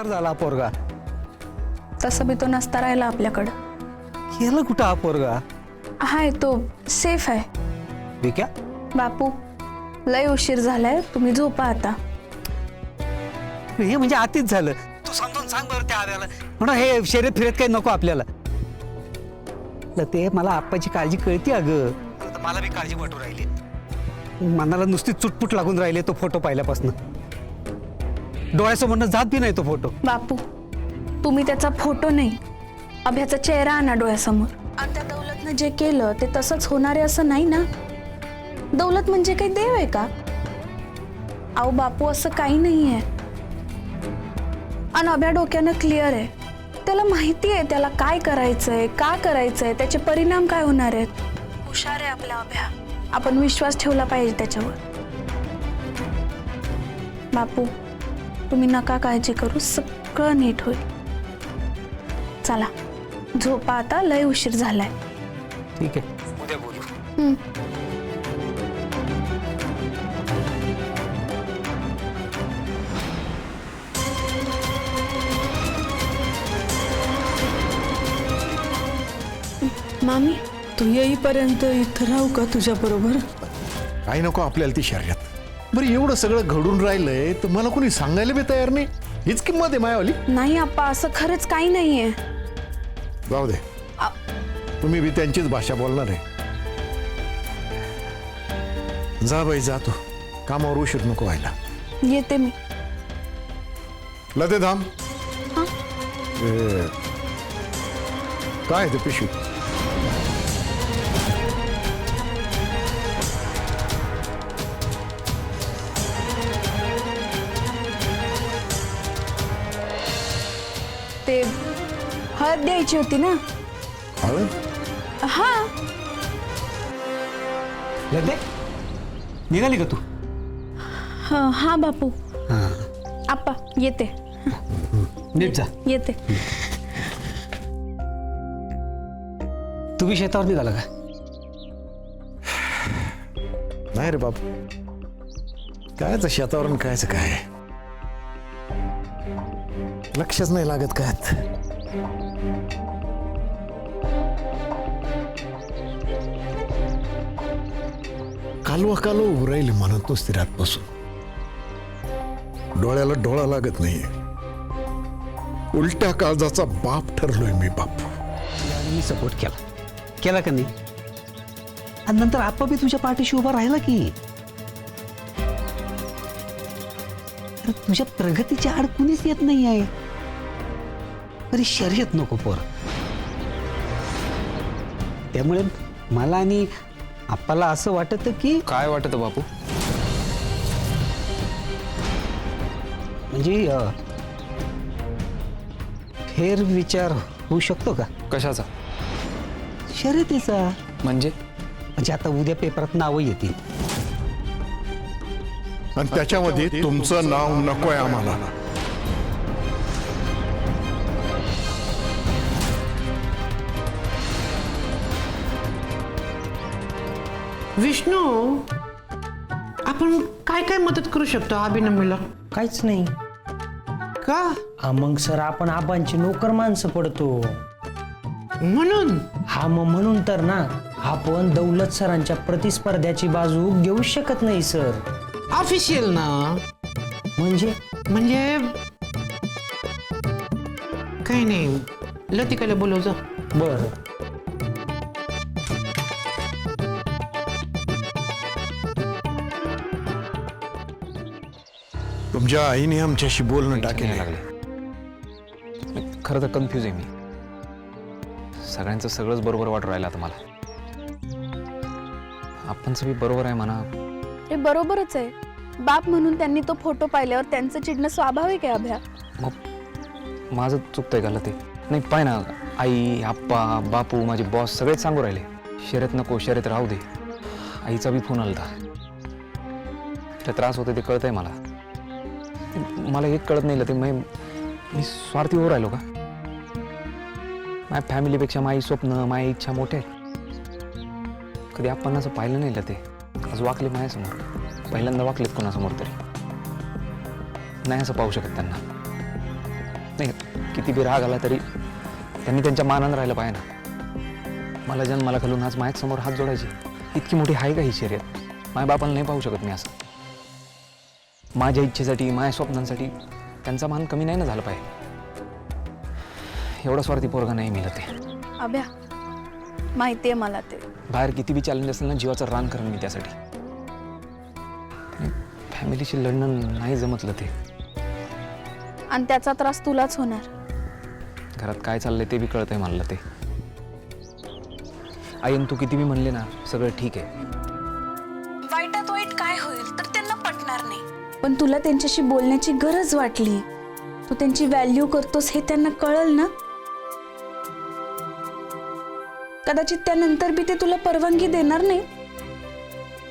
संसार झाला पोरगा. तसं बी तो नसता राहिला आपल्याकडं. गेला कुठं हा पोरगा? हाय तो सेफ आहे. विक्या बापू लय उशीर झालाय, तुम्ही झोपा आता. हे म्हणजे आतीच झालं. तू समजून सांग बरं त्या आर्याला, म्हणून हे शर्यत फिरत काही नको आपल्याला. ते मला आप्पाची काळजी कळते अगं. मला बी काळजी वाटू राहिली. मनाला नुसती चुटपुट लागून राहिले तो फोटो पाहिल्यापासून. डोळ्यासमोरनं जात बी नाही तो फोटो. बापू तुम्ही त्याचा फोटो नाही, अभ्याचा चेहरा आणा डोळ्यासमोर. आणि त्या दौलतनं जे केलं ते तसंच होणार आहे असं नाही ना. दौलत म्हणजे काही देव आहे का? अहो बापू असं काही नाही आहे. आणि अभ्या डोक्यानं क्लिअर आहे. त्याला माहिती आहे त्याला काय करायचंय, का करायचंय, त्याचे परिणाम काय होणार आहेत. हुशार आहे आपला अभ्या, आपण विश्वास ठेवला पाहिजे त्याच्यावर. बापू तुम्ही नका काळजी करू, सगळं नीट होईल. चला झोपा आता, लय उशीर झालाय. ठीक आहे, उद्या बोलू. मामी तू येईपर्यंत इथं राहू का तुझ्या बरोबर? काही नको आपल्याला ती शर्यत. बरं एवढं सगळं घडून राहिलंय तर मला कोणी सांगायला बी तयार नाही. हीच किंमत आहे मायावाली. नाही आप्पा, असं खरंच काही नाहीये. जाऊ दे, तुम्ही बी त्यांचीच भाषा बोलणार आहे. जा बाई जा तू, कामावर उशीर नको व्हायला. येते मी. लते धाम. काय ते पिशवी? ते हळद द्यायची होती ना. हळद? हा लते निघाली का तू? हा बापू. आप्पा येते. नीट जा. येते. तुम्ही शेतावर निघाला का? नाही रे बाप, कायच शेतावरून कायच काय, लक्षच नाही लागत काय. कालवा कालवा उभं राहिली म्हणत नुसती रातपासून. डोळ्याला डोळा लागत नाहीये. उलट्या काळजाचा बाप ठरलोय मी बापू. मी सपोर्ट केला का नाही? आणि नंतर आप्पा बी तुझ्या पाठीशी उभा राहिला की. अरे तुझ्या प्रगतीच्या आड कुणीच येत नाही आहे. अरे शर्यत नको पोर. त्यामुळे मला आणि आप्पाला असं वाटतं की. काय वाटतं बापू? म्हणजे फेर विचार होऊ शकतो का? कशाचा? शर्यतीचा. म्हणजे आता उद्या पेपरात नावं येतील आणि त्याच्यामध्ये तुमचं नाव नकोय आम्हाला. विष्णू, आपण काय काय मदत करू शकतो अभिनमीला? काहीच नाही का? मग सर आपण आबांची नोकर माणसं पडतो म्हणून? मग म्हणून तर ना, आपण दौलत सरांच्या प्रतिस्पर्ध्याची बाजू घेऊ शकत नाही सर. ऑफिशियल ना. म्हणजे काही नाही, लतिकाला बोलव जा. बर. तुमच्या आईने आमच्याशी बोलणं टाकेल. खरं तर कन्फ्यूज आहे मी. सगळ्यांचं सगळंच बरोबर वाटू राहिलं आता मला. आपणच बी बरोबर आहे म्हणा. हे बरोबरच आहे. बाप म्हणून त्यांनी तो फोटो पाहिल्यावर त्यांचं चिडणं स्वाभाविक आहे अभ्या. मग माझं चुकतंय का ते? नाही पाय ना, आई, आप्पा, बापू, माझे बॉस सगळेच सांगू राहिले शर्यत नको, शर्यत राहू दे. आईचा बी फोन आला होता. त्रास होते ते कळतंय मला. मला एक कळत नाही ते मी स्वार्थी होऊ राहिलो का? माझ्या फॅमिलीपेक्षा माझी स्वप्न, माझी इच्छा मोठे आहेत. कधी आपण असं पाहिलं नाही ते. आज वाकले माझ्यासमोर, पहिल्यांदा वाकलेत कोणासमोर तरी. नाही असं पाहू शकत त्यांना. नाही, किती बी राग आला तरी त्यांनी त्यांच्या मानानं राहिलं पाहिजे ना. मला जन्माला घालून आज माझ्यासमोर हात जोडायचे, इतकी मोठी आहे का ही शर्यत? माझ्या बापाला नाही पाहू शकत मी असं. माझ्या इच्छेसाठी, माझ्या स्वप्नांसाठी त्यांचा मान कमी नाही ना झाला पाहिजे. एवढा स्वार्थी पोरगा नाही मिळत ते. अभ्या, माहितीये मला ते. बाहेर किती बी चॅलेंज असेल ना, जीवाचं रान करेन मी त्यासाठी. फॅमिलीशी लढणं नाही जमतलं ते. आणि त्याचा त्रास तुलाच होणार. घरात काय चाललंय ते बी कळतंय मला ते. आईन तू किती बी म्हणले ना, सगळं ठीक आहे. वाईटात वाईट काय होईल तर त्यांना पटणार नाही. पण तुला त्यांच्याशी बोलण्याची गरज वाटली, तू त्यांची व्हॅल्यू करतोस हे त्यांना कळल ना. कदाचित त्यानंतर बी ते तुला परवानगी देणार नाही,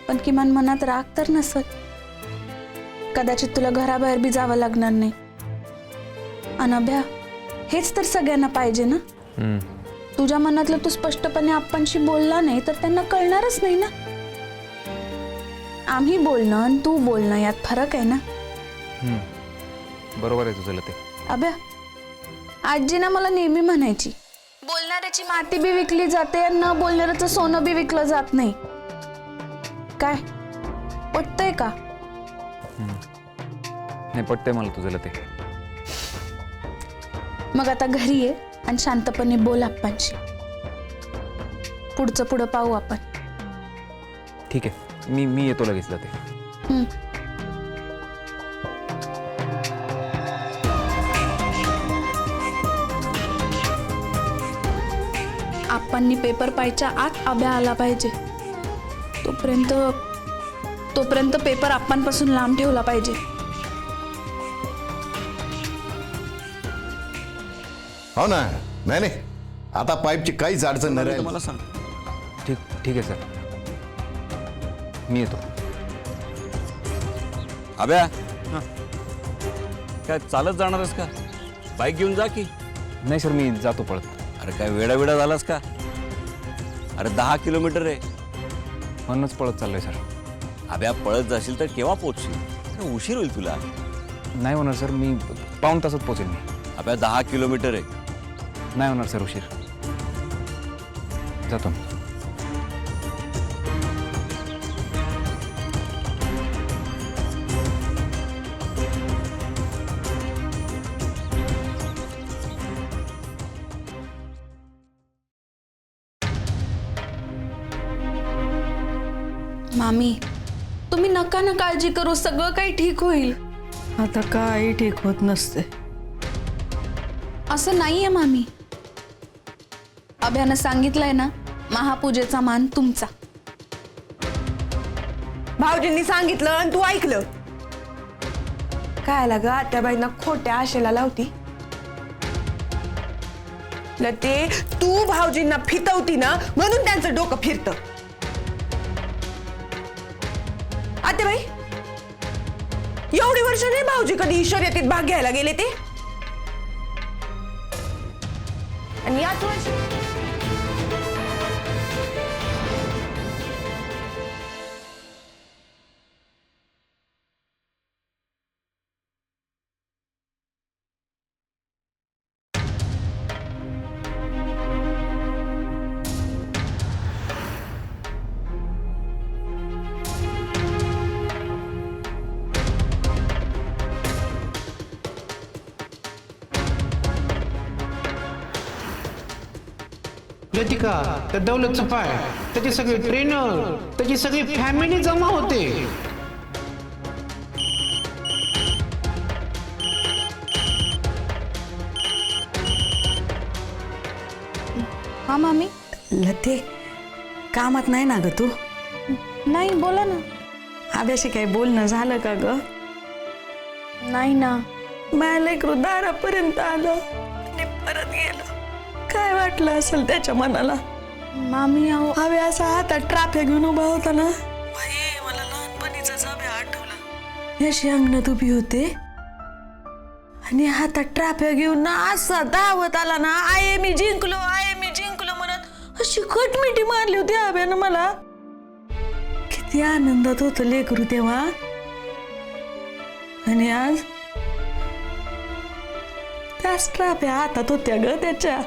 पण किमान मनात राग तर नसल. कदाचित तुला घराबाहेर बी जावं लागणार नाही. अनभ्या, हेच तर सगळ्यांना पाहिजे ना. तुझ्या मनातलं तू स्पष्टपणे आपणशी बोलला नाही तर त्यांना कळणारच नाही ना. आम्ही बोलणं आणि तू बोलणं यात फरक आहे ना. बरोबर आहे तुझं ते. अभ्या, आजी ना मला नेहमी म्हणायची, बोलणाऱ्याची माती बी विकली जाते आणि न बोलणाऱ्याचं सोनं बी विकलं जात नाही. काय पटतंय का? नाही, पटतंय मला तुझं ते. मग आता घरी ये आणि शांतपणे बोल आप्पांशी. पुढचं पुढं पाहू आपण. ठीक आहे, मी येतो लगेच ते. आप्पांनी पेपर पाहायच्या आत अभ्या आला पाहिजे. तोपर्यंत पेपर आप्पांपासून लांब ठेवला पाहिजे. हो ना. नाही, आता पाईपची काहीच अडचण नाही राहिली. मला सांग. ठीक आहे सर, मी येतो. अभ्या, काय चालत जाणारच का? बाईक घेऊन जा की. नाही सर, मी जातो पळत. अरे काय वेडा झालास का? अरे 10 किलोमीटर आहे. म्हणूनच पळत चाललोय सर. अभ्या, पळत जाशील तर केव्हा पोहोचशील? काय उशीर होईल तुला. नाही होणार सर, मी पाऊण तासात पोचेन मी. अभ्या, 10 किलोमीटर आहे. नाही होणार सर, उशीर. जातो. मामी, तुम्ही नका ना काळजी करू, सगळं काही ठीक होईल. आता काही ठीक होत नसते. असं नाहीये मामी. अभ्यानं सांगितलंय ना, महापूजेचा मान तुमचा. भाऊजींनी सांगितलं आणि तू ऐकलं. काय ग आत्याबाईंना खोट्या आशेला लावती? ते तू भाऊजींना फितवती ना, म्हणून त्यांचं डोकं फिरतं. आत्याबाई, एवढी वर्ष नाही भाऊजी कधी शर्यतीत भाग घ्यायला गेले ते. आणि याच वर्षी लतिका, त्या दौलतचं पाय, त्याचे सगळे ट्रेनर, त्याची सगळी फॅमिली जमा होते. हा मामी. लते, कामात नाही ना ग तू? नाही, बोला ना. आभ्याशी काही बोलणं झालं का ग? नाही ना. माझ्या लेकरू दारापर्यंत आलं आणि परत गेलं. काय वाटलं असेल त्याच्या मनाला? मामी, अहो, हवे असा हातात ट्राफिक घेऊन उभा होता ना, मला लहानपणीचाच हवे आठवला. यशी अंगणात उभी होते आणि हातात ट्राफिक घेऊन ना असा धावत आला ना, आये मी जिंकलो म्हणत अशी खटमिटी मारली होती हव्यानं मला. किती आनंदात होतं लेकरू तेव्हा. आणि आज त्या 5 ट्राफ्या हातात होत्या ग त्याच्या.